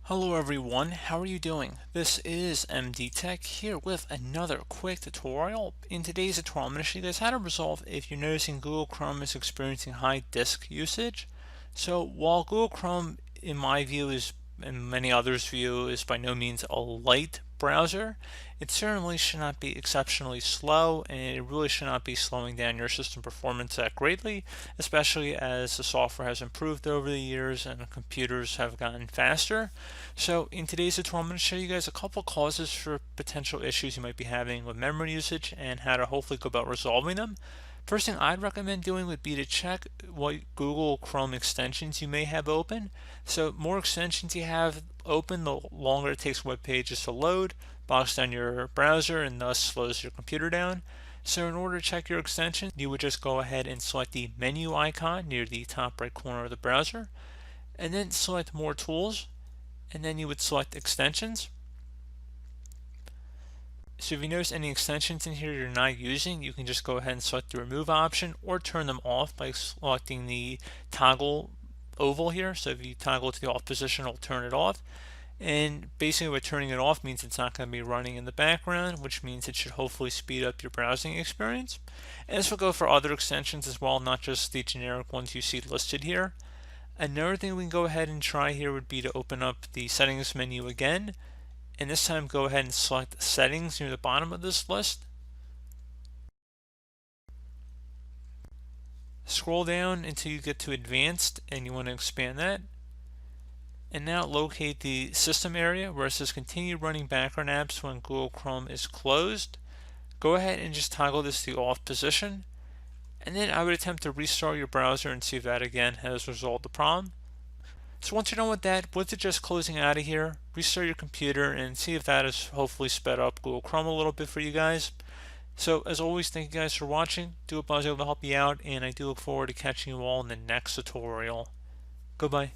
Hello everyone, how are you doing? This is MD Tech here with another quick tutorial. In today's tutorial, I'm going to show you guys how to resolve if you're noticing Google Chrome is experiencing high disk usage. So while Google Chrome, in my view, and many others' view, is by no means a light browser, it certainly should not be exceptionally slow, and it really should not be slowing down your system performance that greatly, especially as the software has improved over the years and computers have gotten faster. So in today's tutorial, I'm going to show you guys a couple causes for potential issues you might be having with memory usage and how to hopefully go about resolving them. First thing I'd recommend doing would be to check what Google Chrome extensions you may have open. So more extensions you have open, the longer it takes web pages to load, bogs down your browser, and thus slows your computer down. So in order to check your extension, you would just go ahead and select the menu icon near the top right corner of the browser, and then select More Tools, and then you would select Extensions. So if you notice any extensions in here you're not using, you can just go ahead and select the remove option or turn them off by selecting the toggle oval here. So if you toggle to the off position, it'll turn it off. And basically what turning it off means it's not going to be running in the background, which means it should hopefully speed up your browsing experience. And this will go for other extensions as well, not just the generic ones you see listed here. Another thing we can go ahead and try here would be to open up the settings menu again, and this time go ahead and select settings near the bottom of this list. Scroll down until you get to advanced and you want to expand that. And now locate the system area where it says continue running background apps when Google Chrome is closed. Go ahead and just toggle this to the off position. And then I would attempt to restart your browser and see if that again has resolved the problem. So once you're done with that, with it just closing out of here, restart your computer and see if that has hopefully sped up Google Chrome a little bit for you guys. So as always, thank you guys for watching. Do hope I was able to help you out, and I do look forward to catching you all in the next tutorial. Goodbye.